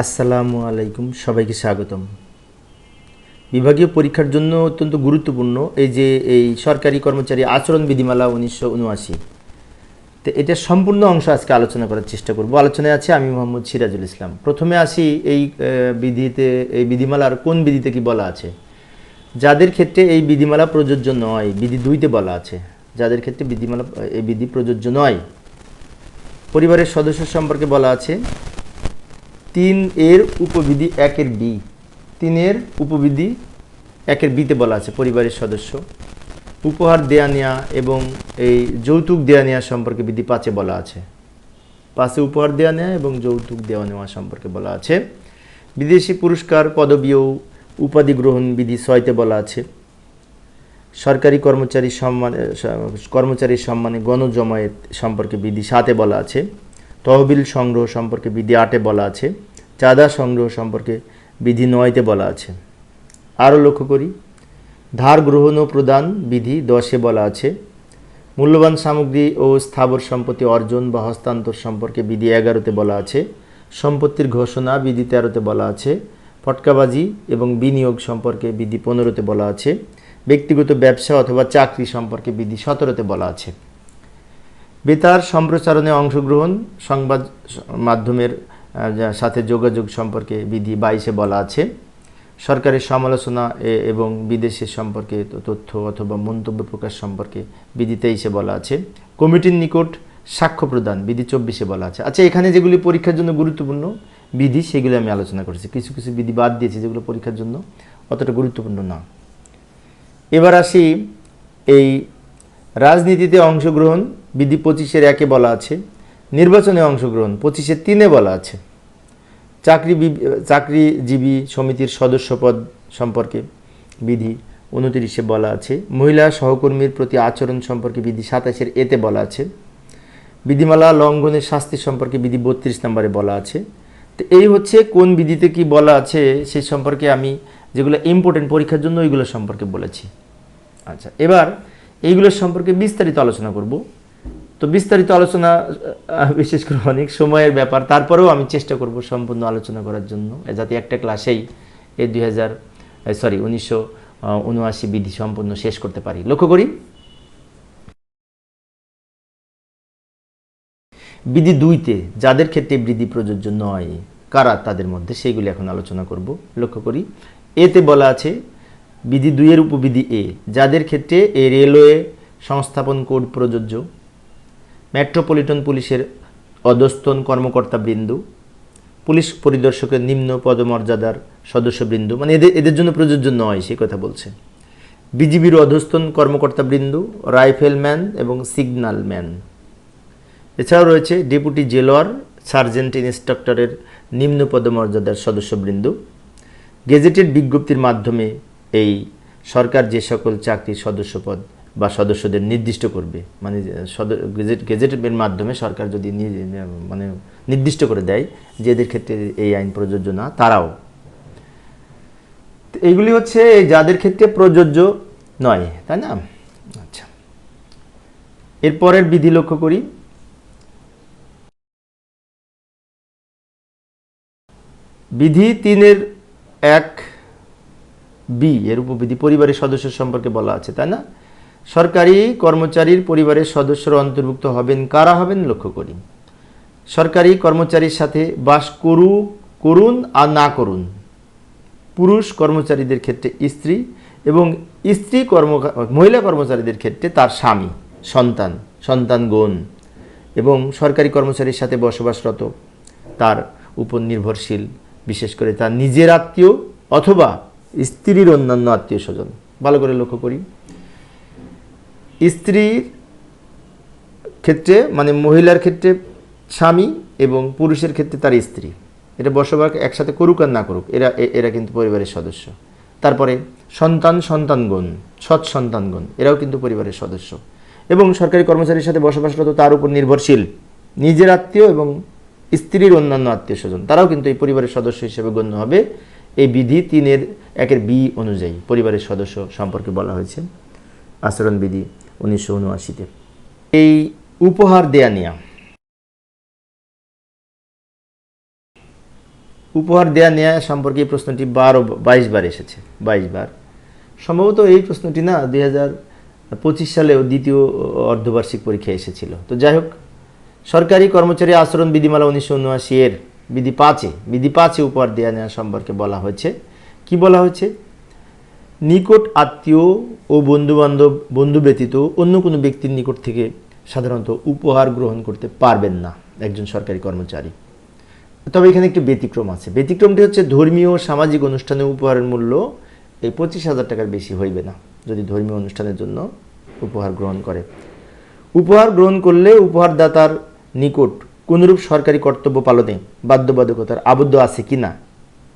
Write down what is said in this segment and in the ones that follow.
আসসালামু আলাইকুম, সবাইকে স্বাগতম। বিভাগীয় পরীক্ষার জন্য অত্যন্ত গুরুত্বপূর্ণ এই সরকারি কর্মচারী আচরণ বিধিমালা 1979। তো এটা সম্পূর্ণ অংশ আজকে আলোচনা করার চেষ্টা করব। আলোচনায় আছে আমি মোহাম্মদ সিরাজুল ইসলাম। প্রথমে আসি এই বিধিমালার কোন বিধিতে কি বলা আছে। যাদের ক্ষেত্রে এই বিধিমালা প্রযোজ্য নয়, বিধি 2তে বলা আছে যাদের ক্ষেত্রে এই বিধি প্রযোজ্য নয়। পরিবারের সদস্য সম্পর্কে বলা আছে 3 এর উপবিধি 1 এর বি। 3 এর উপবিধি 1 এর বিতে বলা আছে পরিবারের সদস্য উপহার দেয়া নেওয়া এবং এই যৌতুক দেয়া নেওয়া সম্পর্কে বিধি 5-এ বলা আছে। 5-এ উপহার দেয়া নেওয়া এবং যৌতুক দেওয়া নেওয়া সম্পর্কে বলা আছে। বিদেশি পুরস্কার, পদবি ও উপাধি গ্রহণ বিধি 6-তে বলা আছে। সরকারি কর্মচারীর সম্মানে গণজমায়েত সম্পর্কে বিধি 7-এ বলা আছে। তহবিল সংগ্রহ সম্পর্কে বিধি 8-এ বলা আছে। চাঁদা সংগ্রহ সম্পর্কে বিধি 9-তে বলা আছে। আরও লক্ষ্য করি, ধার গ্রহণ ও প্রদান বিধি 10-এ বলা আছে। মূল্যবান সামগ্রী ও স্থাবর সম্পত্তি অর্জন বা হস্তান্তর সম্পর্কে বিধি 11-তে বলা আছে। সম্পত্তির ঘোষণা বিধি 13-তে বলা আছে। ফটকাবাজি এবং বিনিয়োগ সম্পর্কে বিধি 15-তে বলা আছে। ব্যক্তিগত ব্যবসা অথবা চাকরি সম্পর্কে বিধি 17-তে বলা আছে। বেতার সম্প্রচারণে অংশগ্রহণ, সংবাদ মাধ্যমের সাথে যোগাযোগ সম্পর্কে বিধি 22-এ বলা আছে। সরকারের সমালোচনা এবং বিদেশের সম্পর্কে তথ্য অথবা মন্তব্য প্রকাশ সম্পর্কে বিধি 23-এ বলা আছে। কমিটির নিকট সাক্ষ্য প্রদান বিধি 24-এ বলা আছে। আচ্ছা, এখানে যেগুলি পরীক্ষার জন্য গুরুত্বপূর্ণ বিধি সেগুলি আমি আলোচনা করেছি। কিছু কিছু বিধি বাদ দিয়েছি যেগুলো পরীক্ষার জন্য অতটা গুরুত্বপূর্ণ না। এবার আসি এই রাজনীতিতে অংশগ্রহণ বিধি 25-এর 1-এ বলা আছে। নির্বাচনে অংশগ্রহণ 25-এর 3-এ বলা আছে। চাকরিজীবী সমিতির সদস্যপদ সম্পর্কে বিধি 29-এ বলা আছে। মহিলা সহকর্মীর প্রতি আচরণ সম্পর্কে বিধি 27-এর এতে বলা আছে। বিধিমালা লঙ্ঘনের শাস্তি সম্পর্কে বিধি 32 নম্বরে বলা আছে। তো এই হচ্ছে কোন বিধিতে কি বলা আছে সেই সম্পর্কে আমি যেগুলো ইম্পর্টেন্ট পরীক্ষার জন্য ওইগুলো সম্পর্কে বলেছি। আচ্ছা, এবার এইগুলোর সম্পর্কে বিস্তারিত আলোচনা করব। তো বিস্তারিত আলোচনা বিশেষ করে অনেক সময়ের ব্যাপার, তারপরেও আমি চেষ্টা করব সম্পূর্ণ আলোচনা করার জন্য, যাতে একটা ক্লাসেই এই 1979 বিধি সম্পূর্ণ শেষ করতে পারি। লক্ষ্য করি, বিধি 2-তে যাদের ক্ষেত্রে বিধি প্রযোজ্য নয় কারা তাদের মধ্যে সেইগুলি এখন আলোচনা করব। লক্ষ্য করি, এতে বলা আছে বিধি 2-এর উপবিধি এ, যাদের ক্ষেত্রে এই রেলওয়ে সংস্থাপন কোড প্রযোজ্য, মেট্রোপলিটন পুলিশের অধস্তন কর্মকর্তাবৃন্দ, পুলিশ পরিদর্শকের নিম্ন পদমর্যাদার সদস্যবৃন্দ, মানে এদের জন্য প্রযোজ্য নয় সে কথা বলছে। বিজিবির অধস্তন কর্মকর্তাবৃন্দ, রাইফেলম্যান এবং সিগন্যালম্যান। এছাড়াও রয়েছে ডেপুটি জেলার, সার্জেন্ট ইন্সট্রাক্টরের নিম্ন পদমর্যাদার সদস্যবৃন্দ। গেজেটেড বিজ্ঞপ্তির মাধ্যমে এই সরকার যে সকল চাকরির সদস্যপদ বা সদস্যদের নির্দিষ্ট করবে, মানে গেজেটের মাধ্যমে সরকার যদি মানে নির্দিষ্ট করে দেয় যে এদের ক্ষেত্রে এই আইন প্রযোজ্য না, তারাও। এইগুলি হচ্ছে যাদের ক্ষেত্রে প্রযোজ্য নয়, তাই না? আচ্ছা, এরপরের বিধি লক্ষ্য করি। বিধি 3-এর 1 এর উপবিধি পরিবারের সদস্য সম্পর্কে বলা আছে, তাই না? সরকারি কর্মচারীর পরিবারের সদস্যরা অন্তর্ভুক্ত হবেন কারা হবেন লক্ষ্য করি। সরকারি কর্মচারীর সাথে বাস করুন আর না করুন পুরুষ কর্মচারীদের ক্ষেত্রে স্ত্রী, এবং মহিলা কর্মচারীদের ক্ষেত্রে তার স্বামী, সন্তানগণ, এবং সরকারি কর্মচারীর সাথে বসবাসরত তার উপর নির্ভরশীল, বিশেষ করে তার নিজের আত্মীয় অথবা স্ত্রীর অন্যান্য আত্মীয় স্বজন। ভালো করে লক্ষ্য করি, স্ত্রীর ক্ষেত্রে মানে মহিলার ক্ষেত্রে স্বামী এবং পুরুষের ক্ষেত্রে তার স্ত্রী, এটা বসবাস একসাথে করুক আর না করুক এরা কিন্তু পরিবারের সদস্য। তারপরে সন্তানগণ, সৎ সন্তানগণ, এরাও কিন্তু পরিবারের সদস্য। এবং সরকারি কর্মচারীর সাথে বসবাসরত তার উপর নির্ভরশীল নিজের আত্মীয় এবং স্ত্রীর অন্যান্য আত্মীয় স্বজন, তারাও কিন্তু এই পরিবারের সদস্য হিসেবে গণ্য হবে। এই বিধি 3-এর 1-এর বি অনুযায়ী পরিবারের সদস্য সম্পর্কে বলা হয়েছে আচরণ বিধি 1979-তে। এই উপহার দেয়া নেয়া উপহার দেয়া নেয়া সম্পর্কে এই প্রশ্নটি 22 বার এসেছে, 22 বার। সম্ভবত এই প্রশ্নটি না 2025 সালেও দ্বিতীয় অর্ধবার্ষিক পরীক্ষায় এসেছিল। তো যাই হোক, সরকারি কর্মচারী আচরণ বিধিমালা 1979 এর বিধি 5-এ উপহার দেয়া নেওয়া সম্পর্কে বলা হয়েছে। কি বলা হয়েছে? নিকট আত্মীয় ও বন্ধু ব্যতীত অন্য কোনো ব্যক্তির নিকট থেকে সাধারণত উপহার গ্রহণ করতে পারবেন না একজন সরকারি কর্মচারী। তবে এখানে একটি ব্যতিক্রম আছে। ব্যতিক্রমটি হচ্ছে ধর্মীয় ও সামাজিক অনুষ্ঠানে উপহারের মূল্য এই 25,000 টাকার বেশি হইবে না যদি ধর্মীয় অনুষ্ঠানের জন্য উপহার গ্রহণ করে। উপহার গ্রহণ করলে উপহারদাতার নিকট কোনরূপ সরকারি কর্তব্য পালনে বাধ্যবাধকতার আবদ্ধ আছে কিনা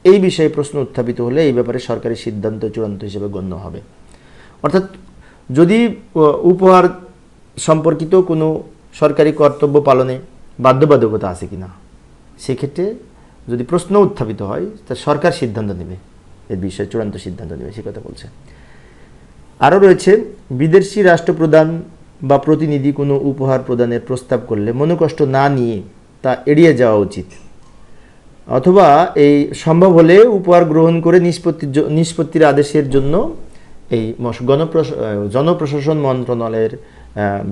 এই বিষয়ে প্রশ্ন উত্থাপিত হলে এই ব্যাপারে সরকারি সিদ্ধান্ত চূড়ান্ত হিসেবে গণ্য হবে। অর্থাৎ যদি উপহার সম্পর্কিত কোনো সরকারি কর্তব্য পালনে বাধ্যবাধকতা আছে কিনা সেক্ষেত্রে যদি প্রশ্ন উত্থাপিত হয় তা সরকার সিদ্ধান্ত নেবে, এর বিষয়ে চূড়ান্ত সিদ্ধান্ত নেবে, সে কথা বলছে। আরও রয়েছে, বিদেশি রাষ্ট্রপ্রধান বা প্রতিনিধি কোনো উপহার প্রদানের প্রস্তাব করলে মনোকষ্ট না নিয়ে তা এড়িয়ে যাওয়া উচিত, অথবা এই সম্ভব হলে উপহার গ্রহণ করে নিষ্পত্তির আদেশের জন্য এই জনপ্রশাসন মন্ত্রণালয়ের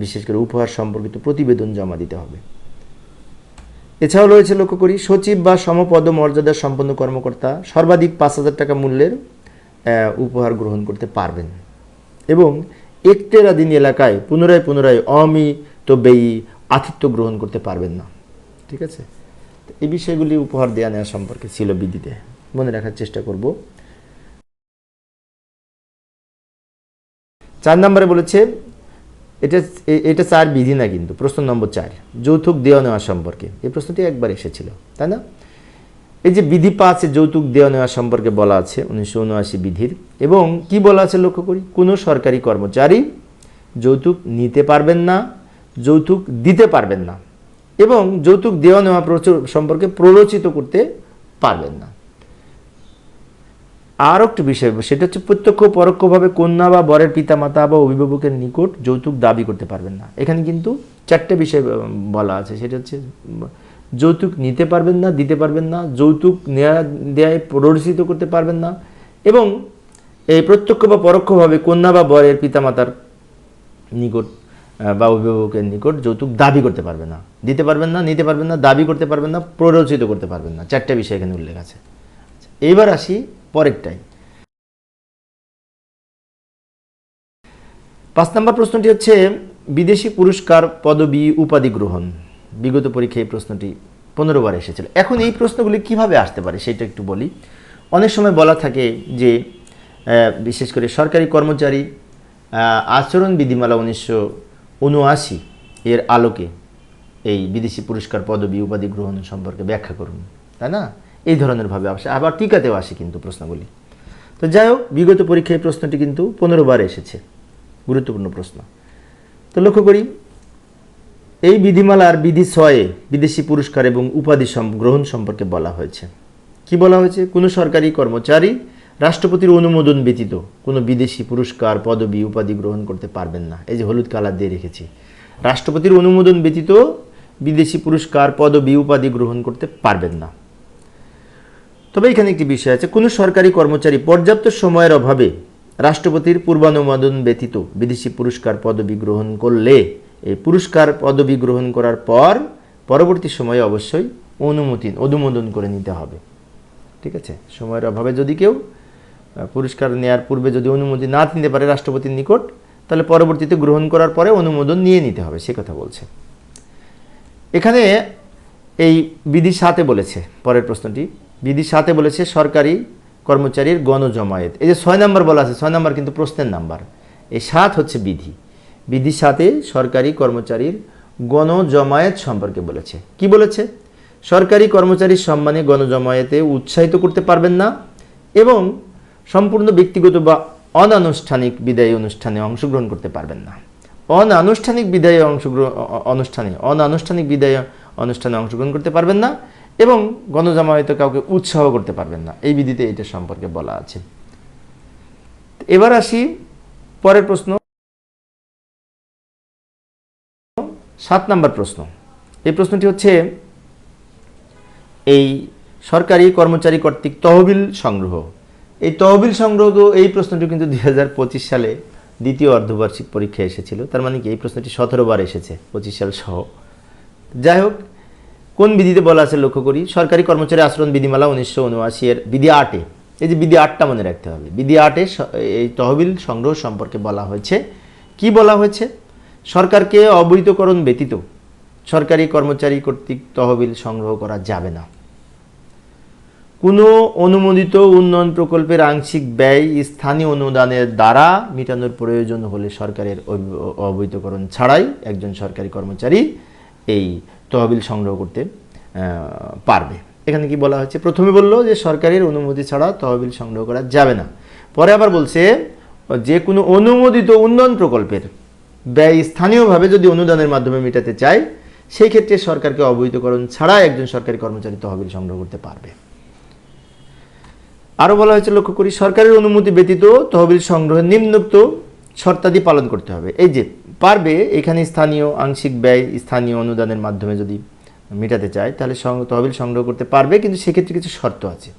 বিশেষ করে উপহার সম্পর্কিত প্রতিবেদন জমা দিতে হবে। এছাড়াও রয়েছে, লক্ষ্য করি, সচিব বা সমপদ মর্যাদা সম্পন্ন কর্মকর্তা সর্বাধিক 5,000 টাকা মূল্যের উপহার গ্রহণ করতে পারবেন এবং একটেরাধীন এলাকায় পুনরায় অমিতব্যয়ী আতিথ্য গ্রহণ করতে পারবেন না। ঠিক আছে, এই বিষয়গুলি উপহার দেওয়া নেওয়া সম্পর্কে ছিল বিধিতে, মনে রাখার চেষ্টা করব। 4 নম্বরে বলেছে, এটা 4 বিধি না, কিন্তু প্রশ্ন নম্বর 4 যৌতুক দেওয়া নেওয়া সম্পর্কে। এই প্রশ্নটি একবার এসেছিল, তাই না? এই যে বিধি 5-এ যৌতুক দেওয়া নেওয়া সম্পর্কে বলা আছে 1979 বিধির, এবং কি বলা আছে লক্ষ্য করি, কোনো সরকারি কর্মচারী যৌতুক নিতে পারবেন না, যৌতুক দিতে পারবেন না এবং যৌতুক দেওয়া নেওয়া সম্পর্কে প্ররোচিত করতে পারবেন না। আর একটা বিষয়, সেটা হচ্ছে প্রত্যক্ষ পরোক্ষভাবে কন্যা বা বরের পিতামাতা বা অভিভাবকের নিকট যৌতুক দাবি করতে পারবেন না। এখানে কিন্তু 4টে বিষয় বলা আছে, সেটা হচ্ছে যৌতুক নিতে পারবেন না, দিতে পারবেন না, যৌতুক দেয়ায় প্ররোচিত করতে পারবেন না এবং এই প্রত্যক্ষ বা পরোক্ষভাবে কন্যা বা বরের পিতামাতার নিকট বা অভিভাবকের নিকট যৌতুক দাবি করতে পারবেন না, দিতে পারবেন না, নিতে পারবেন না, দাবি করতে পারবেন না, প্ররোচিত করতে পারবেন না। 4টে বিষয় এখানে উল্লেখ আছে। এইবার আসি পরেরটাই। 5 নম্বর প্রশ্নটি হচ্ছে বিদেশি পুরস্কার পদবি উপাধি গ্রহণ। বিগত পরীক্ষায় এই প্রশ্নটি 15 বার এসেছিল। এখন এই প্রশ্নগুলি কিভাবে আসতে পারে সেটা একটু বলি। অনেক সময় বলা থাকে যে বিশেষ করে সরকারি কর্মচারী আচরণ বিধিমালা 1979 এর আলোকে এই বিদেশি পুরস্কার পদবি উপাধি গ্রহণ সম্পর্কে ব্যাখ্যা করুন, তাই না? এই ধরনের ভাবে আসে, আবার টিকাতেও আসে কিন্তু প্রশ্নগুলি। তো যাই হোক, বিগত পরীক্ষায় প্রশ্নটি কিন্তু 15 বার এসেছে, গুরুত্বপূর্ণ প্রশ্ন। তো লক্ষ্য করি, এই বিধিমালার বিধি 6-এ বিদেশি পুরস্কার এবং উপাধি গ্রহণ সম্পর্কে বলা হয়েছে। কি বলা হয়েছে? কোনো সরকারি কর্মচারী রাষ্ট্রপতির অনুমোদন ব্যতীত কোনো বিদেশি পুরস্কার পদবি উপাধি গ্রহণ করতে পারবেন না। এই যে হলুদ কালার দিয়ে রেখেছি, রাষ্ট্রপতির অনুমোদন ব্যতীত বিদেশি পুরস্কার পদবি উপাধি গ্রহণ করতে পারবেন না। তবে এখানে একটি বিষয় আছে, কোনো সরকারি কর্মচারী পর্যাপ্ত সময়ের অভাবে রাষ্ট্রপতির পূর্বানুমোদন ব্যতীত বিদেশি পুরস্কার পদবি গ্রহণ করলে এই পুরস্কার পদবি গ্রহণ করার পর পরবর্তী সময়ে অবশ্যই অনুমোদন করে নিতে হবে। ঠিক আছে, সময়ের অভাবে যদি কেউ পুরস্কার নেয়ার পূর্বে যদি অনুমতি না নিতে পারে রাষ্ট্রপতির নিকট, তাহলে পরবর্তীতে গ্রহণ করার পরে অনুমোদন নিয়ে নিতে হবে, সে কথা বলছে। এখানে এই বিধি 7-এ বলেছে, পরের প্রশ্নটি বিধি 7-এ বলেছে সরকারি কর্মচারীর গণজমায়েত। এই যে 6 নম্বর বলা আছে, 6 নম্বর কিন্তু প্রশ্নের নাম্বার, এই 7 হচ্ছে বিধি 7-এ সরকারি কর্মচারীর গণজমায়েত সম্পর্কে বলেছে। কি বলেছে? সরকারি কর্মচারীর সম্মানে গণজমায়েতে উৎসাহিত করতে পারবেন না এবং সম্পূর্ণ ব্যক্তিগত বা অনানুষ্ঠানিক বিদায়ী অনুষ্ঠানে অংশগ্রহণ করতে পারবেন না। অনানুষ্ঠানিক বিদায়ী অনুষ্ঠানে অংশগ্রহণ করতে পারবেন না এবং গণজমায়েতে কাউকে উৎসাহ করতে পারবেন না। এই বিধিতে এটা সম্পর্কে বলা আছে। এবার আসি পরের প্রশ্ন, 7 নম্বর প্রশ্ন। এই প্রশ্নটি হচ্ছে এই সরকারি কর্মচারী কর্তৃক তহবিল সংগ্রহ। এই তহবিল সংগ্রহ, তো এই প্রশ্নটি কিন্তু 2025 সালে দ্বিতীয় অর্ধবার্ষিক পরীক্ষায় এসেছিল। তার মানে কি এই প্রশ্নটি 17 বার এসেছে, 25 সাল সহ। যাই হোক, কোন বিধিতে বলা আছে লক্ষ্য করি। সরকারি কর্মচারী আচরণ বিধিমালা 1979 এর বিধি 8-এ, এই যে বিধি 8টা মনে রাখতে হবে, বিধি 8-এ এই তহবিল সংগ্রহ সম্পর্কে বলা হয়েছে। কি বলা হয়েছে? সরকারকে অবৈধকরণ ব্যতীত সরকারি কর্মচারী কর্তৃক তহবিল সংগ্রহ করা যাবে না। কোনো অনুমোদিত উন্নয়ন প্রকল্পের আংশিক ব্যয় স্থানীয় অনুদানের দ্বারা মেটানোর প্রয়োজন হলে সরকারের অবৈধকরণ ছাড়াই একজন সরকারি কর্মচারী এই তহবিল সংগ্রহ করতে পারবে। এখানে কি বলা হচ্ছে? প্রথমে বললো যে সরকারের অনুমতি ছাড়া তহবিল সংগ্রহ করা যাবে না। পরে আবার বলছে যে কোনো অনুমোদিত উন্নয়ন প্রকল্পের ব্যয় স্থানীয়ভাবে যদি অনুদানের মাধ্যমে মেটাতে চায়, সেই ক্ষেত্রে সরকারকে অবৈধকরণ ছাড়া একজন সরকারি কর্মচারী তহবিল সংগ্রহ করতে পারবে। আরও বলা হয়েছে লক্ষ্য করি, সরকারের অনুমতি ব্যতীত তহবিল সংগ্রহের নিম্নোক্ত শর্তাদি পালন করতে হবে। এই যে পারবে, এখানে স্থানীয় আংশিক ব্যয় স্থানীয় অনুদানের মাধ্যমে যদি মেটাতে চায় তাহলে তহবিল সংগ্রহ করতে পারবে, কিন্তু সেক্ষেত্রে কিছু শর্ত আছে।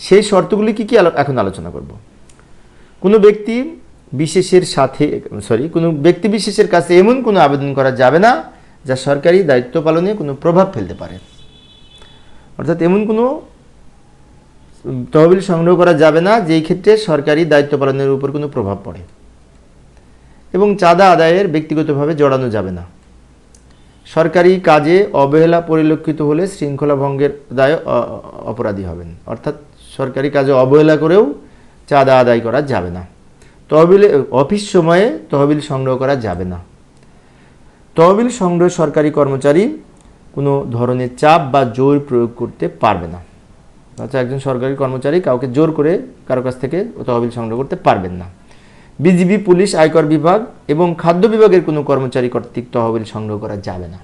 সেই শর্তগুলি কি কি এখন আলোচনা করব। কোনো ব্যক্তি বিশেষের কাছে এমন কোনো আবেদন করা যাবে না যা সরকারি দায়িত্ব পালনে কোনো প্রভাব ফেলতে পারে। অর্থাৎ এমন কোনো তহবিল সংগ্রহ করা যাবে না যেই ক্ষেত্রে সরকারি দায়িত্ব পালনের উপর কোনো প্রভাব পড়ে। এবং চাঁদা আদায়ের ব্যক্তিগতভাবে জড়ানো যাবে না। সরকারি কাজে অবহেলা পরিলক্ষিত হলে শৃঙ্খলা ভঙ্গের দায়ে অপরাধী হবেন। অর্থাৎ সরকারি কাজে অবহেলা করেও চাঁদা আদায় করা যাবে না। অফিস সময়ে তহবিল সংগ্রহ করা যাবে না। তহবিল সংগ্রহ সরকারি কর্মচারী কোনো ধরনের চাপ বা জোর প্রয়োগ করতে পারবে না। আচ্ছা, একজন সরকারি কর্মচারী কাউকে জোর করে কারো কাছ থেকে তহবিল সংগ্রহ করতে পারবেন না। বিজিবি, পুলিশ, আয়কর বিভাগ এবং খাদ্য বিভাগের কোনো কর্মচারী কর্তৃক তহবিল সংগ্রহ করা যাবে না।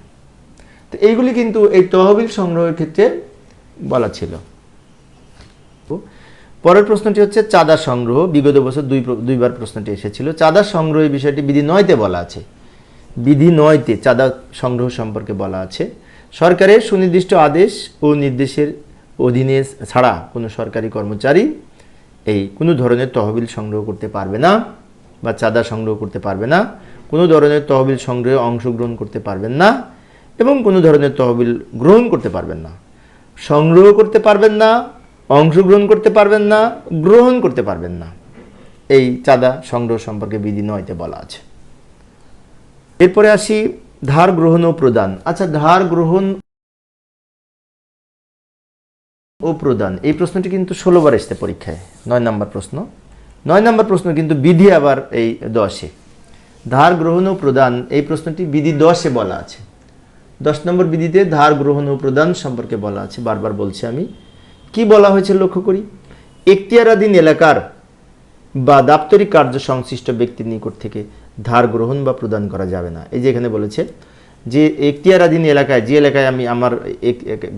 তো এইগুলি কিন্তু এই তহবিল সংগ্রহের ক্ষেত্রে বলা ছিল। পরের প্রশ্নটি হচ্ছে চাঁদা সংগ্রহ। বিগত বছর দুইবার প্রশ্নটি এসেছিল। চাঁদা সংগ্রহের বিষয়টি বিধি 9-তে বলা আছে। বিধি 9-তে চাঁদা সংগ্রহ সম্পর্কে বলা আছে, সরকারের সুনির্দিষ্ট আদেশ ও নির্দেশের অধীনে ছাড়া কোনো সরকারি কর্মচারী এই কোনো ধরনের তহবিল সংগ্রহ করতে পারবে না বা চাঁদা সংগ্রহ করতে পারবে না, কোনো ধরনের তহবিল সংগ্রহে অংশগ্রহণ করতে পারবেন না এবং কোনো ধরনের তহবিল গ্রহণ করতে পারবেন না। সংগ্রহ করতে পারবেন না, অংশগ্রহণ করতে পারবেন না, গ্রহণ করতে পারবেন না। এই চাঁদা সংগ্রহ সম্পর্কে বিধি 9-তে বলা আছে। এরপরে আসি ধার গ্রহণ ও প্রদান। আচ্ছা, ধার গ্রহণ ও প্রদান, এই প্রশ্নটি কিন্তু 16 বার এসছে পরীক্ষায়, 9 নম্বর প্রশ্ন। 9 নম্বর প্রশ্ন কিন্তু বিধি আবার এই 10-এ। ধার গ্রহণ ও প্রদান এই প্রশ্নটি বিধি 10-এ বলা আছে। 10 নম্বর বিধিতে ধার গ্রহণ ও প্রদান সম্পর্কে বলা আছে। বারবার বলছি আমি, কি বলা হয়েছে লক্ষ্য করি। এখতিয়ারাধীন এলাকার বা দাপ্তরিক কার্য সংশ্লিষ্ট ব্যক্তির নিকট থেকে ধার গ্রহণ বা প্রদান করা যাবে না। এই যে এখানে বলেছে যে এখতিয়ারাধীন এলাকায়, যে এলাকায় আমি আমার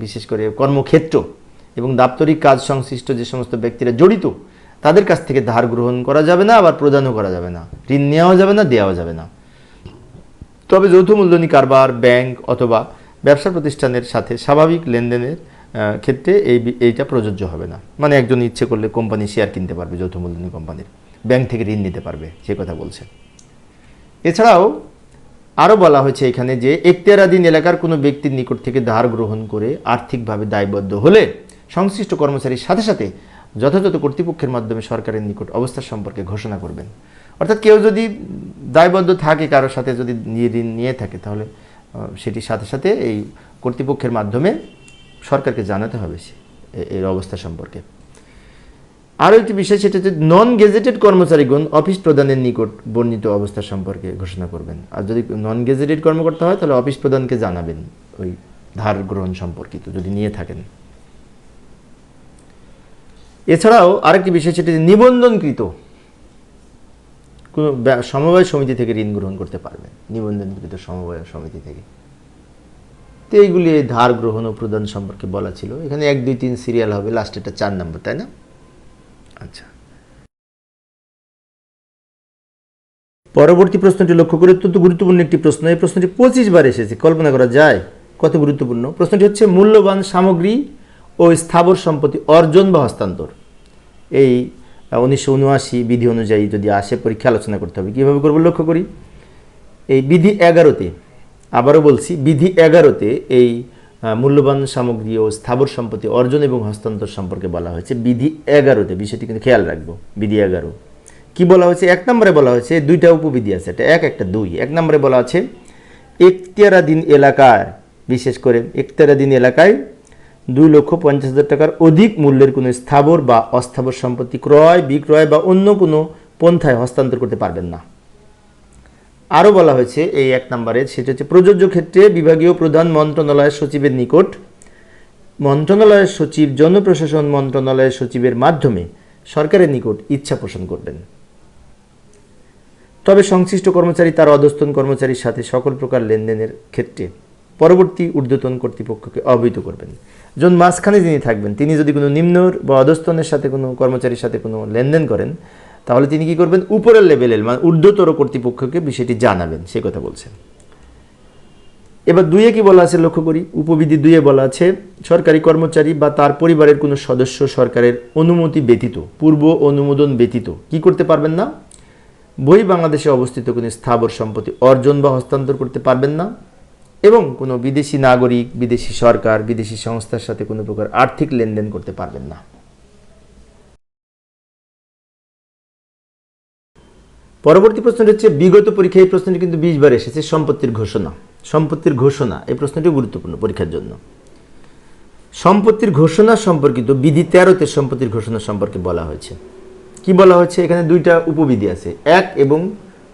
বিশেষ করে কর্মক্ষেত্র এবং দাপ্তরিক কাজ সংশ্লিষ্ট যে সমস্ত ব্যক্তিরা জড়িত, তাদের কাছ থেকে ধার গ্রহণ করা যাবে না, আবার প্রদানও করা যাবে না। ঋণ নেওয়াও যাবে না, দেওয়াও যাবে না। তবে যৌথ মূলধনী কারবার, ব্যাংক অথবা ব্যবসা প্রতিষ্ঠানের সাথে স্বাভাবিক লেনদেনের ক্ষেত্রে এইটা প্রযোজ্য হবে না। মানে একজন ইচ্ছে করলে কোম্পানি শেয়ার কিনতে পারবে, যৌথ মূলধনী কোম্পানির, ব্যাংক থেকে ঋণ নিতে পারবে, সে কথা বলছে। এছাড়াও আরও বলা হয়েছে এখানে যে এখতিয়ারাধীন এলাকার কোনো ব্যক্তির নিকট থেকে ধার গ্রহণ করে আর্থিকভাবে দায়বদ্ধ হলে সংশ্লিষ্ট কর্মচারীর সাথে সাথে যথাযথ কর্তৃপক্ষের মাধ্যমে সরকারের নিকট অবস্থা সম্পর্কে ঘোষণা করবেন। অর্থাৎ কেউ যদি দায়বদ্ধ থাকে, কারোর সাথে যদি ঋণ নিয়ে থাকে, তাহলে সেটির সাথে সাথে এই কর্তৃপক্ষের মাধ্যমে সরকারকে জানাতে হবে এর অবস্থা সম্পর্কে। আরও একটি বিষয়, সেটা হচ্ছে নন গেজেটেড কর্মচারীগণ অফিস প্রধানের নিকট বর্ণিত অবস্থা সম্পর্কে ঘোষণা করবেন। আর যদি নন গেজেটেড কর্মকর্তা হয় তাহলে অফিস প্রধানকে জানাবেন ওই ধার গ্রহণ সম্পর্কিত, যদি নিয়ে থাকেন। এছাড়াও আরেকটি বিষয়, সেটা নিবন্ধনকৃত কোনো সমবায় সমিতি থেকে ঋণ গ্রহণ করতে পারবেন, নিবন্ধনকৃত সমবায় সমিতি থেকে। তো এইগুলি ধার গ্রহণ ও প্রদান সম্পর্কে বলা ছিল। এখানে 1, 2, 3 সিরিয়াল হবে, লাস্ট এটা 4 নম্বর, তাই না? আচ্ছা, পরবর্তী প্রশ্নটি লক্ষ্য করে, অত্যন্ত গুরুত্বপূর্ণ একটি প্রশ্ন। এই প্রশ্নটি 25 বার এসেছে, কল্পনা করা যায় কত গুরুত্বপূর্ণ। প্রশ্নটি হচ্ছে মূল্যবান সামগ্রী ও ও স্থাবর সম্পত্তি অর্জন বা হস্তান্তর, এই 1979 বিধি অনুযায়ী যদি আসে পরীক্ষা আলোচনা করতে হবে। কীভাবে করবো লক্ষ্য করি। এই বিধি 11তে, আবারও বলছি, বিধি 11তে এই মূল্যবান সামগ্রী ও স্থাবর সম্পত্তি অর্জন এবং হস্তান্তর সম্পর্কে বলা হয়েছে। বিধি 11তে, বিষয়টি কিন্তু খেয়াল রাখবো। বিধি 11 কি বলা হয়েছে? 1 নম্বরে বলা হয়েছে, দুইটা উপবিধি আছে, একটা 1 একটা 2। 1 নম্বরে বলা আছে এখতিয়ারাধীন এলাকার, বিশেষ করে এখতিয়ারাধীন এলাকায় 2,50,000 টাকার অধিক মূল্যের কোনো স্থাবর বা অস্থাবর সম্পত্তি ক্রয়, বিক্রয় বা অন্য কোনো পন্থায় হস্তান্তর করতে পারবেন না। আরও বলা হয়েছে এই 1 নম্বরে, সেটা হচ্ছে প্রযোজ্য ক্ষেত্রে বিভাগীয় প্রধান মন্ত্রণালয়ের সচিবের নিকট মন্ত্রণালয়ের সচিব জনপ্রশাসন মন্ত্রণালয়ের সচিবের মাধ্যমে সরকারের নিকট ইচ্ছা পোষণ করবেন। তবে সংশ্লিষ্ট কর্মচারী তার অধস্তন কর্মচারীর সাথে সকল প্রকার লেনদেনের ক্ষেত্রে পরবর্তী ঊর্ধ্বতন কর্তৃপক্ষকে অবহিত করবেন। যখন মাঝখানে যিনি থাকবেন, তিনি যদি কোনো নিম্ন বা অধস্তনের সাথে কোনো কর্মচারীর সাথে কোনো লেনদেন করেন, তাহলে তিনি কি করবেন? উপরের লেভেলের মানে ঊর্ধ্বতর কর্তৃপক্ষকে বিষয়টি জানাবেন, সে কথা বলছেন। এবার 2-এ কি বলা আছে লক্ষ্য করি। উপবিধি 2-এ বলা আছে, সরকারি কর্মচারী বা তার পরিবারের কোনো সদস্য সরকারের অনুমতি ব্যতীত, পূর্ব অনুমোদন ব্যতীত কি করতে পারবেন না? বাংলাদেশে অবস্থিত কোনো স্থাবর সম্পত্তি অর্জন বা হস্তান্তর করতে পারবেন না, এবং কোনো বিদেশি নাগরিক, বিদেশি সরকার, বিদেশি সংস্থার সাথে কোনো প্রকার আর্থিক লেনদেন করতে পারবেন না। পরবর্তী প্রশ্নটি হচ্ছে, বিগত পরীক্ষায় এই প্রশ্নটি কিন্তু 20 বার এসেছে, সম্পত্তির ঘোষণা। সম্পত্তির ঘোষণা এই প্রশ্নটি গুরুত্বপূর্ণ পরীক্ষার জন্য। সম্পত্তির ঘোষণা সম্পর্কিত বিধি 13তে সম্পত্তির ঘোষণা সম্পর্কে বলা হয়েছে। কি বলা হয়েছে? এখানে 2টা উপবিধি আছে, 1 এবং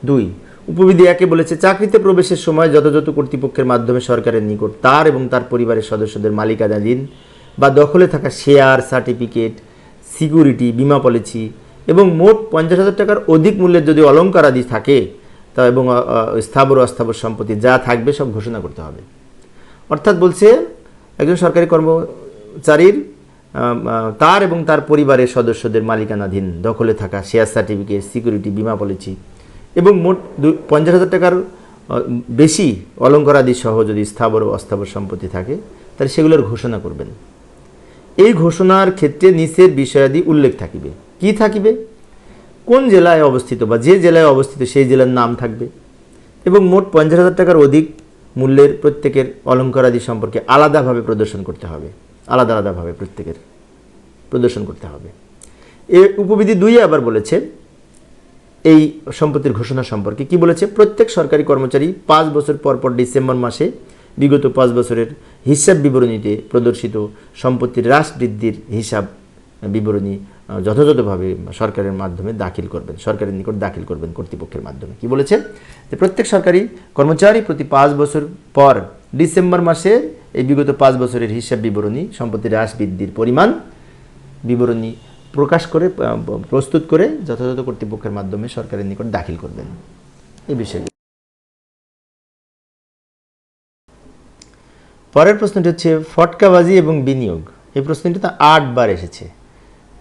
2। উপবিধি 1-এ বলেছে, চাকরিতে প্রবেশের সময় যথাযথ কর্তৃপক্ষের মাধ্যমে সরকারের নিকট তার এবং তার পরিবারের সদস্যদের মালিকানাধীন বা দখলে থাকা শেয়ার, সার্টিফিকেট, সিকিউরিটি, বিমা পলিসি এবং মোট 50,000 টাকার অধিক মূল্যের যদি অলংকার আদি থাকে তা এবং স্থাবর অস্থাবর সম্পত্তি যা থাকবে সব ঘোষণা করতে হবে। অর্থাৎ বলছে, একজন সরকারি কর্মচারীর তার এবং তার পরিবারের সদস্যদের মালিকানাধীন দখলে থাকা শেয়ার, সার্টিফিকেট, সিকিউরিটি, বিমা পলিসি এবং মোট 50,000 টাকার বেশি অলংকারাদি সহ যদি স্থাবর ও অস্থাবর সম্পত্তি থাকে, তাহলে সেগুলোর ঘোষণা করবেন। এই ঘোষণার ক্ষেত্রে নিচের বিষয়াদি উল্লেখ থাকিবে। কি থাকিবে? কোন জেলায় অবস্থিত বা যে জেলায় অবস্থিত সেই জেলার নাম থাকবে, এবং মোট 50,000 টাকার অধিক মূল্যের প্রত্যেকের অলংকারাদি সম্পর্কে আলাদাভাবে প্রদর্শন করতে হবে। আলাদা আলাদাভাবে প্রত্যেকের প্রদর্শন করতে হবে। এই উপবিধি 2-এ আবার বলেছে এই সম্পত্তির ঘোষণা সম্পর্কে। কি বলেছে? প্রত্যেক সরকারি কর্মচারী 5 বছর পর পর ডিসেম্বর মাসে বিগত 5 বছরের হিসাব বিবরণীতে প্রদর্শিত সম্পত্তির হ্রাস বৃদ্ধির হিসাব বিবরণী যথাযথভাবে সরকারের মাধ্যমে দাখিল করবেন, সরকারের নিকট দাখিল করবেন কর্তৃপক্ষের মাধ্যমে। কি বলেছে? যে প্রত্যেক সরকারি কর্মচারী প্রতি 5 বছর পর ডিসেম্বর মাসে এই বিগত 5 বছরের হিসাব বিবরণী, সম্পত্তির হ্রাস বৃদ্ধির পরিমাণ বিবরণী প্রকাশ করে প্রস্তুত করে যথাযথ কর্তৃপক্ষের মাধ্যমে সরকারের নিকট দাখিল করবেন। এই বিষয়গুলো। পরের প্রশ্নটি হচ্ছে ফটকাবাজি এবং বিনিয়োগ। এই প্রশ্নটি তো 8 বার এসেছে।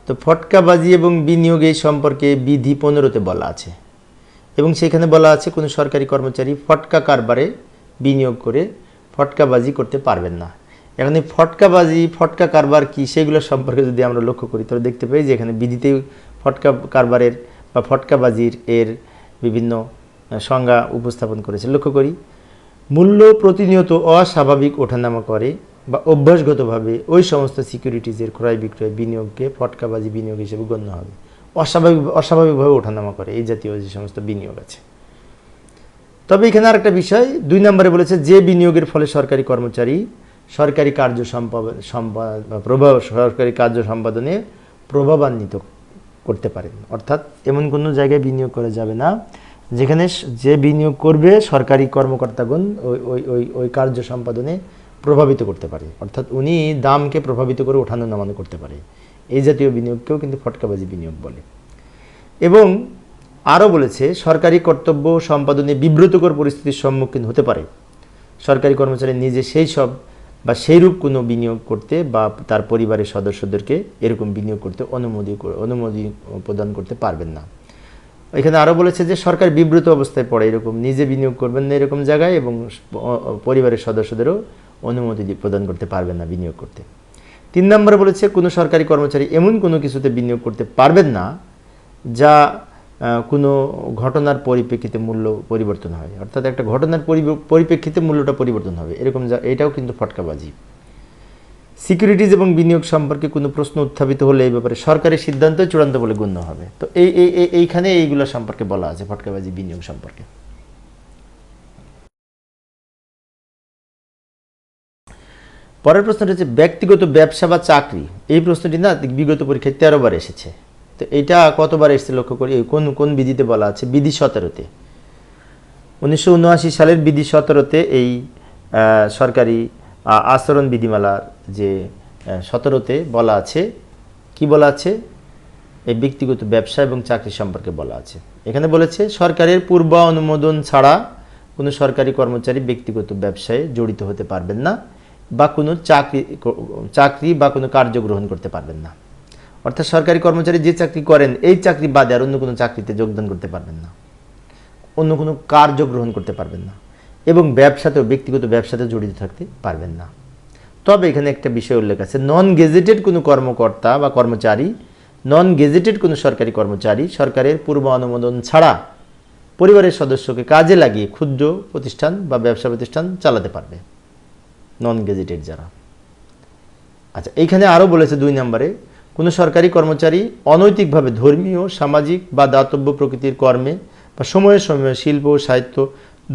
তো ফটকাবাজি এবং বিনিয়োগ এই সম্পর্কে বিধি 15-তে বলা আছে, এবং সেখানে বলা আছে কোনো সরকারি কর্মচারী ফটকা কারবারে বিনিয়োগ করে ফটকাবাজি করতে পারবেন না। এখন এই ফটকাবাজি, ফটকা কারবার কি, সেগুলো সম্পর্কে যদি আমরা লক্ষ্য করি তাহলে দেখতে পাই যে এখানে বিধিতে ফটকা কারবারের বা ফটকাবাজির এর বিভিন্ন সংজ্ঞা উপস্থাপন করেছে। লক্ষ্য করি, মূল্য প্রতিনিয়ত অস্বাভাবিক ওঠানামা করে বা অভ্যাসগতভাবে ওই সমস্ত সিকিউরিটিজের ক্রয় বিক্রয় বিনিয়োগকে ফটকাবাজি বিনিয়োগ হিসেবে গণ্য হবে। অস্বাভাবিকভাবে ওঠানামা করে এই জাতীয় যে সমস্ত বিনিয়োগ আছে। তবে এখানে আরেকটা বিষয় 2 নম্বরে বলেছে, যে বিনিয়োগের ফলে সরকারি কর্মচারী সরকারি কার্য সম্পাদনে প্রভাবান্বিত করতে পারেন। অর্থাৎ এমন কোনো জায়গায় বিনিয়োগ করা যাবে না যেখানে যে বিনিয়োগ করবে সরকারি কর্মকর্তাগণ ওই কার্য সম্পাদনে প্রভাবিত করতে পারে, অর্থাৎ উনি দামকে প্রভাবিত করে ওঠানো নামানো করতে পারে। এই জাতীয় বিনিয়োগকেও কিন্তু ফটকাবাজি বিনিয়োগ বলে। এবং আরও বলেছে, সরকারি কর্তব্য সম্পাদনে বিব্রতকর পরিস্থিতির সম্মুখীন হতে পারে সরকারি কর্মচারী নিজে সেই সব বা সেইরূপ কোনো বিনিয়োগ করতে বা তার পরিবারের সদস্যদেরকে এরকম বিনিয়োগ করতে অনুমতি প্রদান করতে পারবেন না। এখানে আরও বলেছে যে সরকার বিব্রত অবস্থায় পড়ে এরকম নিজে বিনিয়োগ করবেন না এরকম জায়গায়, এবং পরিবারের সদস্যদেরও অনুমতি প্রদান করতে পারবেন না বিনিয়োগ করতে। 3 নম্বরে বলেছে কোনো সরকারি কর্মচারী এমন কোনো কিছুতে বিনিয়োগ করতে পারবেন না যা কোনো ঘটনার পরিপ্রেক্ষিতে মূল্য পরিবর্তন হয়, অর্থাৎ একটা ঘটনার পরিপ্রেক্ষিতে মূল্যটা পরিবর্তন হবে এরকম, এটাও কিন্তু ফটকাবাজি। সিকিউরিটিজ এবং বিনিয়োগ সম্পর্কে কোনো প্রশ্ন উত্থাপিত হলে এই ব্যাপারে সরকারি সিদ্ধান্ত চূড়ান্ত বলে গণ্য হবে। তো এইখানে এইগুলো সম্পর্কে বলা আছে ফটকাবাজি বিনিয়োগ সম্পর্কে। পরের প্রশ্নটা হচ্ছে ব্যক্তিগত ব্যবসা বা চাকরি। এই প্রশ্নটি না বিগত পরীক্ষায় 13 বার এসেছে। তো এটা কতবার এসেছে লক্ষ্য করি, কোন কোন বিধিতে বলা আছে? বিধি 17-তে, 1979 সালের বিধি 17-তে এই সরকারি আচরণ বিধিমালার যে 17-তে বলা আছে, কি বলা আছে? এই ব্যক্তিগত ব্যবসা এবং চাকরি সম্পর্কে বলা আছে। এখানে বলেছে সরকারের পূর্ব অনুমোদন ছাড়া কোনো সরকারি কর্মচারী ব্যক্তিগত ব্যবসায় জড়িত হতে পারবেন না বা কোনো চাকরি বা কোনো কার্য গ্রহণ করতে পারবেন না। অর্থাৎ সরকারি কর্মচারী যে চাকরি করেন এই চাকরি বাদে আর অন্য কোনো চাকরিতে যোগদান করতে পারবেন না, অন্য কোনো কার্য গ্রহণ করতে পারবেন না এবং ব্যবসাতেও ব্যক্তিগত ব্যবসাতে জড়িত থাকতে পারবেন না। তবে এখানে একটা বিষয় উল্লেখ আছে, নন গেজেটেড কোনো কর্মকর্তা বা কর্মচারী, নন গেজেটেড কোনো সরকারি কর্মচারী সরকারের পূর্ব অনুমোদন ছাড়া পরিবারের সদস্যকে কাজে লাগিয়ে ক্ষুদ্র প্রতিষ্ঠান বা ব্যবসা প্রতিষ্ঠান চালাতে পারবে, নন গেজেটেড যারা। আচ্ছা, এইখানে আরও বলেছে 2 নম্বরে, কোনো সরকারি কর্মচারী অনৈতিকভাবে ধর্মীয়, সামাজিক বা দাতব্য প্রকৃতির কর্মে বা সময়ে সময়ে শিল্প, সাহিত্য,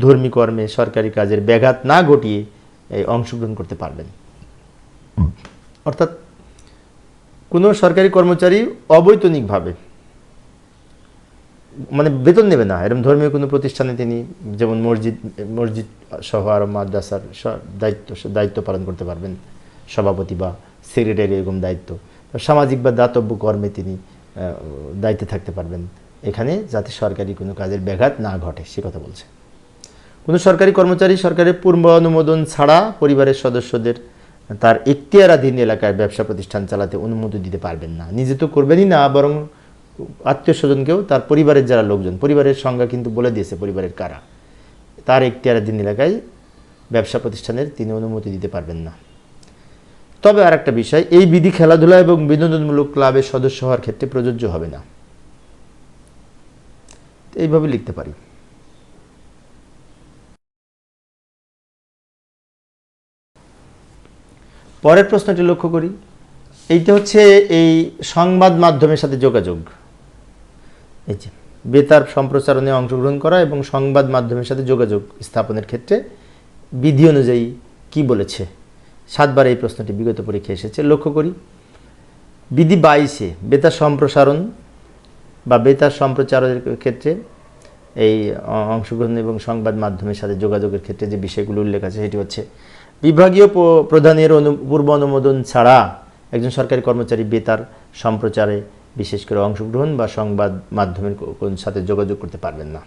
ধর্মী কর্মে সরকারি কাজের ব্যাঘাত না ঘটিয়ে অংশগ্রহণ করতে পারবেন। অর্থাৎ কোনো সরকারি কর্মচারী অবৈতনিকভাবে, মানে বেতন নেবে না, এরকম ধর্মীয় কোনো প্রতিষ্ঠানে তিনি, যেমন মসজিদ সহ আরো মাদ্রাসার দায়িত্ব পালন করতে পারবেন, সভাপতি বা সেক্রেটারি এরকম দায়িত্ব। সামাজিক বা দাতব্য কর্মে তিনি দায়িত্বে থাকতে পারবেন, এখানে যাতে সরকারি কোনো কাজের ব্যাঘাত না ঘটে সে কথা বলছে। কোনো সরকারি কর্মচারী সরকারের পূর্ব অনুমোদন ছাড়া পরিবারের সদস্যদের তার এখতিয়ারাধীন এলাকায় ব্যবসা প্রতিষ্ঠান চালাতে অনুমতি দিতে পারবেন না। নিজে তো করবেনই না, বরং আত্মীয় স্বজনকেও, তার পরিবারের যারা লোকজন, পরিবারের সংজ্ঞা কিন্তু বলে দিয়েছে পরিবারের কারা, তার এখতিয়ারাধীন এলাকায় ব্যবসা প্রতিষ্ঠানের তিনি অনুমতি দিতে পারবেন না। তবে আর একটা বিষয়, এই বিধি খেলাধুলা এবং বিনোদনমূলক ক্লাবের সদস্য হওয়ার ক্ষেত্রে প্রযোজ্য হবে না। এইভাবে লিখতে পারি। পরের প্রশ্নটি লক্ষ্য করি, এইটা হচ্ছে এই সংবাদ মাধ্যমের সাথে যোগাযোগ। এই যে বেতার সম্প্রচারণে অংশগ্রহণ করা এবং সংবাদ মাধ্যমের সাথে যোগাযোগ স্থাপনের ক্ষেত্রে বিধি অনুযায়ী কি বলেছে? 7 বার এই প্রশ্নটি বিগত পরীক্ষায় এসেছে। লক্ষ্য করি, বিধি 22-এ বেতার সম্প্রসারণ বা বেতার সম্প্রচারের ক্ষেত্রে এই অংশগ্রহণ এবং সংবাদ মাধ্যমের সাথে যোগাযোগের ক্ষেত্রে যে বিষয়গুলো উল্লেখ আছে সেটি হচ্ছে, বিভাগীয় প্রধানের পূর্ব অনুমোদন ছাড়া একজন সরকারি কর্মচারী বেতার সম্প্রচারে বিশেষ করে অংশগ্রহণ বা সংবাদ মাধ্যমের সাথে যোগাযোগ করতে পারবেন না।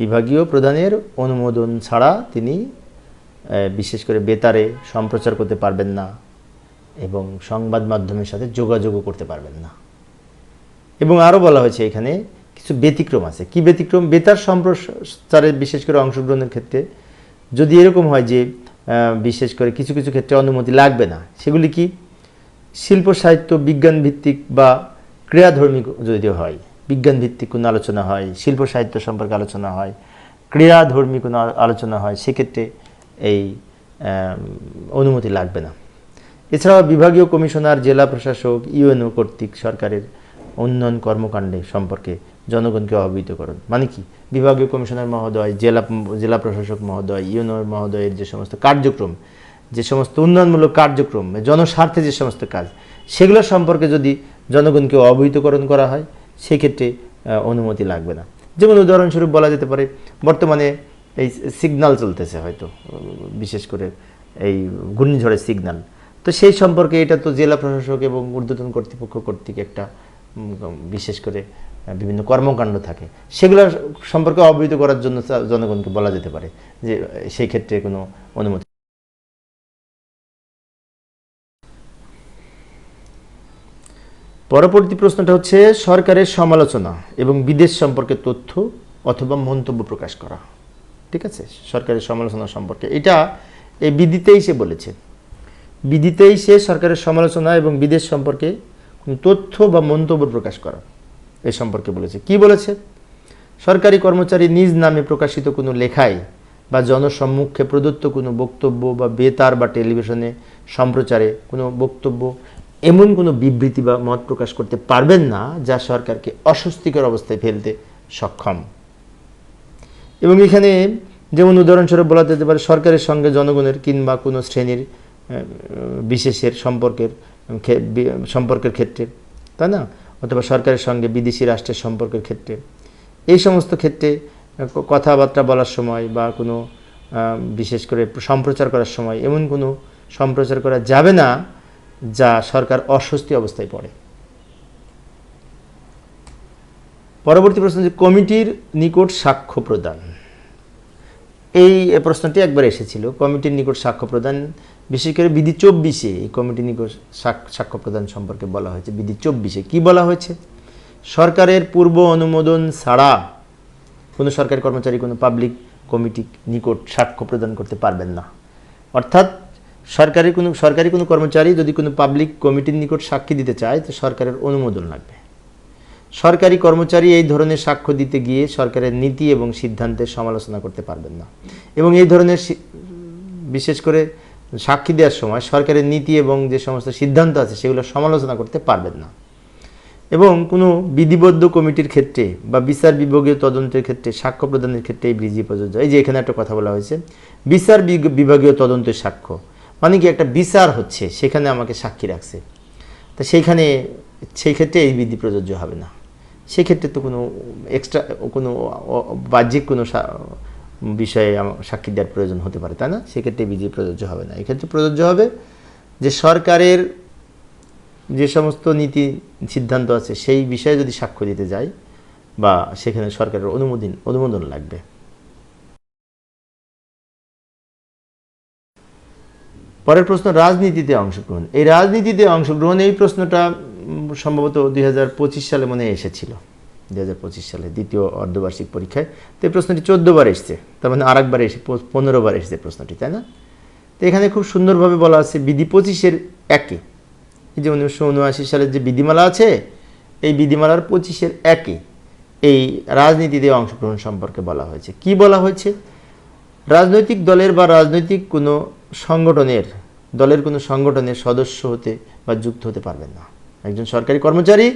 বিভাগীয় প্রধানের অনুমোদন ছাড়া তিনি বিশেষ করে বেতারে সম্প্রচার করতে পারবেন না এবং সংবাদ মাধ্যমের সাথে যোগাযোগও করতে পারবেন না। এবং আরও বলা হয়েছে এখানে কিছু ব্যতিক্রম আছে। কি ব্যতিক্রম? বেতার সম্প্রচারে বিশেষ করে অংশগ্রহণের ক্ষেত্রে যদি এরকম হয় যে বিশেষ করে কিছু কিছু ক্ষেত্রে অনুমতি লাগবে না, সেগুলি কি? শিল্প, সাহিত্য, বিজ্ঞান ভিত্তিক বা ক্রীড়াধর্মী যদি হয়, বিজ্ঞান ভিত্তিক কোনো আলোচনা হয়, শিল্প সাহিত্য সম্পর্কে আলোচনা হয়, ক্রীড়াধর্মী কোনো আলোচনা হয়, সেক্ষেত্রে এই অনুমতি লাগবে না। এছাড়াও বিভাগীয় কমিশনার, জেলা প্রশাসক, ইউএনও কর্তৃক সরকারের উন্নয়ন কর্মকাণ্ডে সম্পর্কে জনগণকে অবহিত করুন। মানে কি? বিভাগীয় কমিশনার মহোদয়, জেলা প্রশাসক মহোদয়, ইউএনও মহোদয়ের যে সমস্ত কার্যক্রম, যে সমস্ত উন্নয়নমূলক কার্যক্রম, জনস্বার্থে যে সমস্ত কাজ, সেগুলো সম্পর্কে যদি জনগণকে অবহিতকরণ করা হয় সেক্ষেত্রে অনুমতি লাগবে না। যেমন উদাহরণস্বরূপ বলা যেতে পারে, বর্তমানে এই সিগন্যাল চলতেছে হয়তো, বিশেষ করে এই ঘূর্ণিঝড়ের সিগন্যাল, তো সেই সম্পর্কে এটা তো জেলা প্রশাসক এবং ঊর্ধ্বতন কর্তৃপক্ষ কর্তৃক একটা বিশেষ করে বিভিন্ন কর্মকাণ্ড থাকে, সেগুলো সম্পর্কে অবহিত করার জন্য জনগণকে বলা যেতে পারে যে সেই ক্ষেত্রে কোনো অনুমতি। পরবর্তী প্রশ্নটা হচ্ছে সরকারের সমালোচনা এবং বিদেশ সম্পর্কে তথ্য অথবা মন্তব্য প্রকাশ করা। ঠিক আছে, সরকারের সমালোচনা সম্পর্কে এটা এই বিধিতেই সে বলেছে বিধিতেই সে সরকারের সমালোচনা এবং বিদেশ সম্পর্কে কোনো তথ্য বা মন্তব্য প্রকাশ করা এই সম্পর্কে বলেছে। কি বলেছে? সরকারি কর্মচারী নিজ নামে প্রকাশিত কোনো লেখায় বা জনসম্মুখে প্রদত্ত কোনো বক্তব্য বা বেতার বা টেলিভিশনে সম্প্রচারে কোনো বক্তব্য এমন কোনো বিবৃতি বা মত প্রকাশ করতে পারবেন না যা সরকারকে অস্বস্তিকর অবস্থায় ফেলতে সক্ষম। এবং এখানে যেমন উদাহরণস্বরূপ বলা যেতে পারে সরকারের সঙ্গে জনগণের কিংবা কোনো শ্রেণীর বিশেষের সম্পর্কের ক্ষেত্রে, তাই না, অথবা সরকারের সঙ্গে বিদেশি রাষ্ট্রের সম্পর্কের ক্ষেত্রে, এই সমস্ত ক্ষেত্রে কথাবার্তা বলার সময় বা কোনো বিশেষ করে সম্প্রচার করার সময় এমন কোনো সম্প্রচার করা যাবে না যা সরকার অস্বস্তি অবস্থায় পড়ে। পরবর্তী প্রশ্ন যে কমিটির নিকট সাক্ষ্য প্রদান। এই প্রশ্নটি একবার এসেছিল। কমিটির নিকট সাক্ষ্য প্রদান, বিশেষ করে বিধি 24-এ এই কমিটির নিকট সাক্ষ্য প্রদান সম্পর্কে বলা হয়েছে। বিধি 24-এ কি বলা হয়েছে? সরকারের পূর্ব অনুমোদন ছাড়া কোনো সরকারি কর্মচারী কোনো পাবলিক কমিটি নিকট সাক্ষ্য প্রদান করতে পারবেন না। অর্থাৎ সরকারি কোনো কর্মচারী যদি কোনো পাবলিক কমিটির নিকট সাক্ষী দিতে চায় তো সরকারের অনুমোদন লাগবে। সরকারি কর্মচারী এই ধরনের সাক্ষ্য দিতে গিয়ে সরকারের নীতি এবং সিদ্ধান্তের সমালোচনা করতে পারবেন না। এবং এই ধরনের বিশেষ করে সাক্ষী দেওয়ার সময় সরকারের নীতি এবং যে সমস্ত সিদ্ধান্ত আছে সেগুলো সমালোচনা করতে পারবেন না। এবং কোনো বিধিবদ্ধ কমিটির ক্ষেত্রে বা বিচার বিভাগীয় তদন্তের ক্ষেত্রে সাক্ষ্য প্রদানের ক্ষেত্রে এই বিধি প্রযোজ্য। এই যে এখানে একটা কথা বলা হয়েছে, বিচার বিভাগীয় তদন্তের সাক্ষ্য, মানে কি একটা বিচার হচ্ছে সেখানে আমাকে সাক্ষী রাখছে, তা সেই ক্ষেত্রে এই বিধি প্রযোজ্য হবে না। সেক্ষেত্রে তো কোনো এক্সট্রা কোনো বাহ্যিক কোনো বিষয়ে সাক্ষী দেওয়ার প্রয়োজন হতে পারে, তাই না? সেক্ষেত্রে বিধি প্রযোজ্য হবে না। এক্ষেত্রে প্রযোজ্য হবে যে সরকারের যে সমস্ত নীতি সিদ্ধান্ত আছে সেই বিষয়ে যদি সাক্ষ্য দিতে যায় বা সেখানে সরকারের অনুমোদন লাগবে। পরের প্রশ্ন রাজনীতিতে অংশগ্রহণ। এই রাজনীতিতে অংশগ্রহণ এই প্রশ্নটা সম্ভবত 2025 সালে মনে এসেছিল, 2025 সালে দ্বিতীয় অর্ধবার্ষিক পরীক্ষায়। তো এই প্রশ্নটি 14 বার এসছে, তার মানে আরেকবার এসে 15 বার এসেছে প্রশ্নটি, তাই না? তো এখানে খুব সুন্দরভাবে বলা আছে বিধি 25-এর 1-এ, এই যে 1979 সালের যে বিধিমালা আছে এই বিধিমালার 25-এর 1-এ এই রাজনীতিতে অংশগ্রহণ সম্পর্কে বলা হয়েছে। কি বলা হয়েছে? রাজনৈতিক দলের বা রাজনৈতিক কোনো দলের কোনো সংগঠনের সদস্য হতে বা যুক্ত হতে পারবেন না। একজন সরকারি কর্মচারী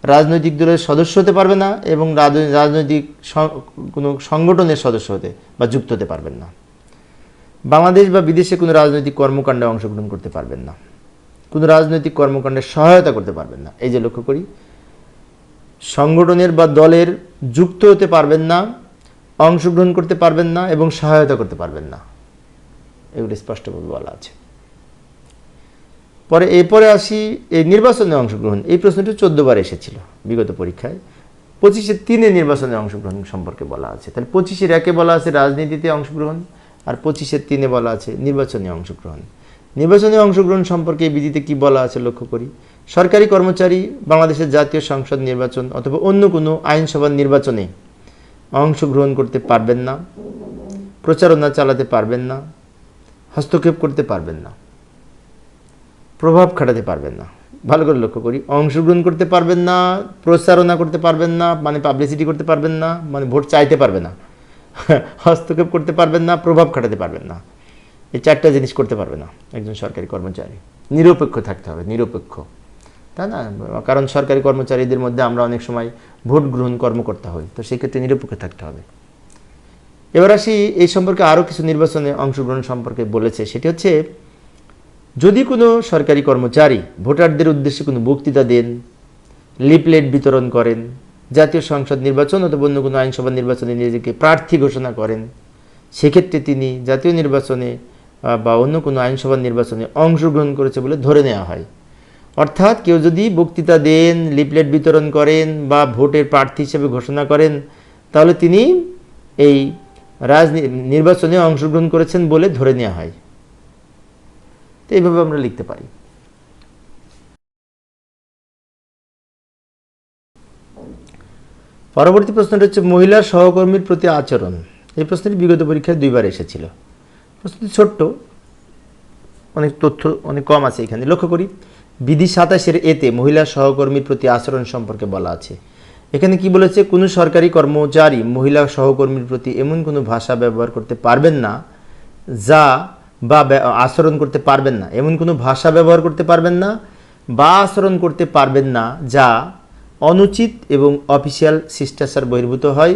রাজনৈতিক দলের সদস্য হতে পারবে না এবং রাজনৈতিক কোনো সংগঠনের সদস্য হতে বা যুক্ত হতে পারবেন না। বাংলাদেশ বা বিদেশে কোনো রাজনৈতিক কর্মকাণ্ডে অংশগ্রহণ করতে পারবেন না। কোনো রাজনৈতিক কর্মকাণ্ডে সহায়তা করতে পারবেন না। এই যে লক্ষ্য করি, সংগঠনের বা দলের যুক্ত হতে পারবেন না, অংশগ্রহণ করতে পারবেন না এবং সহায়তা করতে পারবেন না, এগুলো স্পষ্টভাবে বলা আছে। এরপরে আসি এই নির্বাচনে অংশগ্রহণ। এই প্রশ্নটি 14 বার এসেছিল বিগত পরীক্ষায়। 25-এর 3-এ নির্বাচনে অংশগ্রহণ সম্পর্কে বলা আছে। তাহলে 25-এর 1-এ বলা আছে রাজনীতিতে অংশগ্রহণ আর 25-এর 3-এ বলা আছে নির্বাচনে অংশগ্রহণ। নির্বাচনে অংশগ্রহণ সম্পর্কে এই বিধিতে কি বলা আছে লক্ষ্য করি। সরকারি কর্মচারী বাংলাদেশের জাতীয় সংসদ নির্বাচন অথবা অন্য কোনো আইনসভার নির্বাচনে অংশগ্রহণ করতে পারবেন না, প্রচারণা চালাতে পারবেন না, হস্তক্ষেপ করতে পারবেন না, প্রভাব খাটাতে পারবেন না। ভালো করে লক্ষ্য করি, অংশগ্রহণ করতে পারবেন না, প্রচারণা করতে পারবেন না মানে পাবলিসিটি করতে পারবেন না, মানে ভোট চাইতে পারবে না, হস্তক্ষেপ করতে পারবেন না, প্রভাব খাটাতে পারবেন না। এই 4টা জিনিস করতে পারবে না একজন সরকারি কর্মচারী। নিরপেক্ষ থাকতে হবে, নিরপেক্ষ, তাই না? কারণ সরকারি কর্মচারীদের মধ্যে আমরা অনেক সময় ভোট গ্রহণ কর্মকর্তা হই, তো সেক্ষেত্রে নিরপেক্ষ থাকতে হবে। এবার আসি এই সম্পর্কে আরও কিছু নির্বাচনে অংশগ্রহণ সম্পর্কে বলেছে। সেটি হচ্ছে যদি কোনো সরকারি কর্মচারী ভোটারদের উদ্দেশ্যে কোনো বক্তৃতা দেন, লিফলেট বিতরণ করেন, জাতীয় সংসদ নির্বাচন অথবা অন্য কোনো আইনসভা নির্বাচনে নিজেকে প্রার্থী ঘোষণা করেন, সেক্ষেত্রে তিনি জাতীয় নির্বাচনে বা অন্য কোনো আইনসভা নির্বাচনে অংশগ্রহণ করেছে বলে ধরে নেওয়া হয়। অর্থাৎ কেউ যদি বক্তৃতা দেন, লিফলেট বিতরণ করেন বা ভোটের প্রার্থী হিসেবে ঘোষণা করেন তাহলে তিনি এই নির্বাচনে অংশগ্রহণ করেছেন বলে ধরে নেওয়া হয়। তো এইভাবে আমরা লিখতে পারি। পরবর্তী প্রশ্নটা হচ্ছে মহিলা সহকর্মীর প্রতি আচরণ। এই প্রশ্নটি বিগত পরীক্ষায় 2 বার এসেছিল। প্রশ্নটি ছোট্ট, অনেক তথ্য অনেক কম আছে এখানে। লক্ষ্য করি বিধি 27-এর এতে মহিলা সহকর্মীর প্রতি আচরণ সম্পর্কে বলা আছে। এখানে কি বলেছে, কোনো সরকারি কর্মচারী মহিলা সহকর্মীর প্রতি এমন কোনো ভাষা ব্যবহার করতে পারবেন না যা বা আচরণ করতে পারবেন না, এমন কোনো ভাষা ব্যবহার করতে পারবেন না বা আচরণ করতে পারবেন না যা অনুচিত এবং অফিসিয়াল শিষ্টাচার বহির্ভূত হয়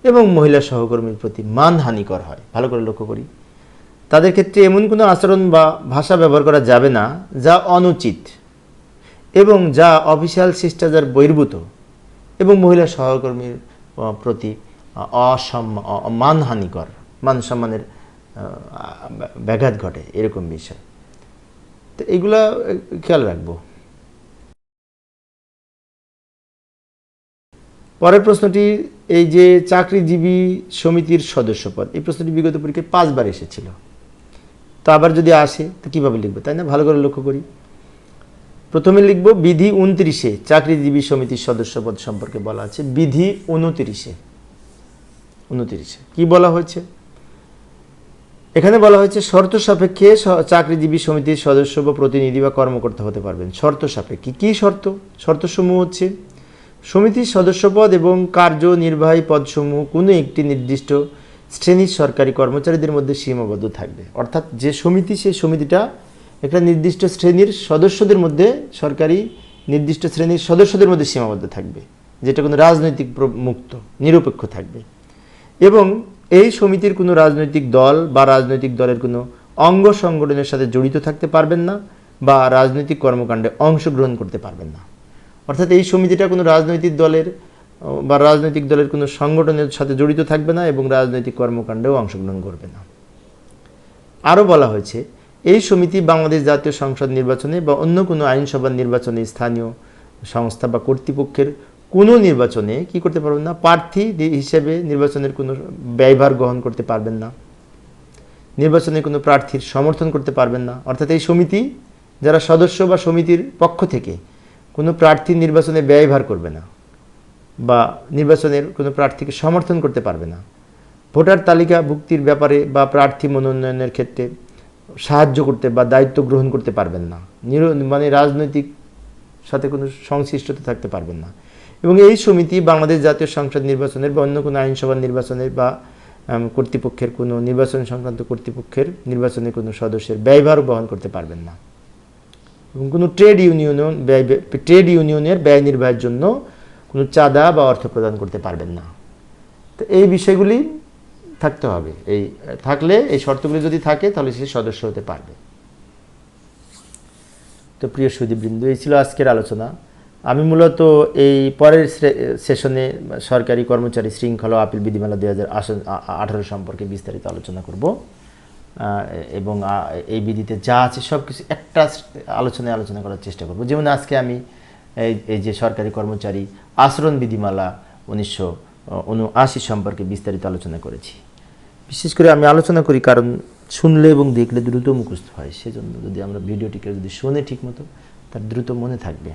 এবং মহিলা সহকর্মীর প্রতি মানহানিকর হয়। ভালো করে লক্ষ্য করি, তাদের ক্ষেত্রে এমন কোনো আচরণ বা ভাষা ব্যবহার করা যাবে না যা অনুচিত এবং যা অফিসিয়াল শিষ্টাচার বহির্ভূত এবং মহিলা সহকর্মীর প্রতি মানহানিকর, মান সম্মানের ব্যাঘাত ঘটে, এরকম বিষয়। তো এইগুলা খেয়াল রাখবো। পরের প্রশ্নটি, এই যে চাকরিজীবী সমিতির সদস্যপদ, এই প্রশ্নটি বিগত পরীক্ষায় 5 বার এসেছিল। তো আবার যদি আসে তো কীভাবে লিখবো, তাই না? ভালো করে লক্ষ্য করি। প্রথমে লিখব বিধি 29-এ চাকরিজীবী সমিতির সদস্যপদ সম্পর্কে বলা আছে। বিধি 29-এ কি বলা হয়েছে? এখানে বলা হয়েছে শর্ত সাপেক্ষে চাকরিজীবী সমিতির সদস্য বা প্রতিনিধি বা কর্মকর্তা হতে পারবেন। শর্ত সাপেক্ষে কি শর্ত? শর্তসমূহ হচ্ছে সমিতির সদস্যপদ এবং কার্যনির্বাহী পদসমূহ কোনো একটি নির্দিষ্ট শ্রেণীর সরকারি কর্মচারীদের মধ্যে সীমাবদ্ধ থাকবে। অর্থাৎ যে সমিতি, সেই সমিতিটা একটা নির্দিষ্ট শ্রেণীর সদস্যদের মধ্যে, সরকারি নির্দিষ্ট শ্রেণীর সদস্যদের মধ্যে সীমাবদ্ধ থাকবে, যেটা কোনো রাজনৈতিক মুক্ত, নিরপেক্ষ থাকবে। এবং এই সমিতির কোনো রাজনৈতিক দল বা রাজনৈতিক দলের কোনো অঙ্গ সংগঠনের সাথে জড়িত থাকতে পারবেন না বা রাজনৈতিক কর্মকাণ্ডে অংশগ্রহণ করতে পারবেন না। অর্থাৎ এই সমিতিটা কোনো রাজনৈতিক দলের বা রাজনৈতিক দলের কোনো সংগঠনের সাথে জড়িত থাকবে না এবং রাজনৈতিক কর্মকাণ্ডেও অংশগ্রহণ করবে না। আরও বলা হয়েছে এই সমিতি বাংলাদেশ জাতীয় সংসদ নির্বাচনে বা অন্য কোনো আইনসভার নির্বাচনে, স্থানীয় সংস্থা বা কর্তৃপক্ষের কোনো নির্বাচনে কি করতে পারবেন না, প্রার্থী হিসেবে নির্বাচনের কোনো ব্যয়ভার গ্রহণ করতে পারবেন না, নির্বাচনে কোনো প্রার্থীর সমর্থন করতে পারবেন না। অর্থাৎ এই সমিতি যারা সদস্য বা সমিতির পক্ষ থেকে কোনো প্রার্থী নির্বাচনে ব্যয়ভার করবে না বা নির্বাচনের কোনো প্রার্থীকে সমর্থন করতে পারবে না, ভোটার তালিকা ভুক্তির ব্যাপারে বা প্রার্থী মনোনয়নের ক্ষেত্রে সাহায্য করতে বা দায়িত্ব গ্রহণ করতে পারবেন না, মানে রাজনৈতিক সাথে কোনো সংশ্লিষ্টতা থাকতে পারবেন না। এবং এই সমিতি বাংলাদেশ জাতীয় সংসদ নির্বাচনের বা অন্য কোনো আইনসভার নির্বাচনের বা কর্তৃপক্ষের কোনো নির্বাচন সংক্রান্ত কর্তৃপক্ষের নির্বাচনে কোনো সদস্যের ব্যয়ভার বহন করতে পারবেন না এবং কোনো ট্রেড ইউনিয়নের ব্যয় নির্বাহের জন্য কোনো চাঁদা বা অর্থ প্রদান করতে পারবেন না। তো এই বিষয়গুলি থাকতে হবে। এই থাকলে, এই শর্তগুলি যদি থাকে তাহলে সে সদস্য হতে পারবে। তো প্রিয় সুধীবৃন্দ, এই ছিল আজকের আলোচনা। আমি মূলত এই পরের সেশনে সরকারি কর্মচারী শৃঙ্খলা ও আপিল বিধিমালা 2018 সম্পর্কে বিস্তারিত আলোচনা করব এবং এই বিধিতে যা আছে সব কিছু একটা আলোচনা করার চেষ্টা করব। যেমন আজকে আমি এই যে সরকারি কর্মচারী আচরণ বিধিমালা 1979 সম্পর্কে বিস্তারিত আলোচনা করেছি। বিশেষ করে আমি আলোচনা করি কারণ শুনলে এবং দেখলে দ্রুত মুখস্থ হয়। সেজন্য যদি আমরা ভিডিওটিকে যদি শোনে ঠিক মতো, তার দ্রুত মনে থাকবে।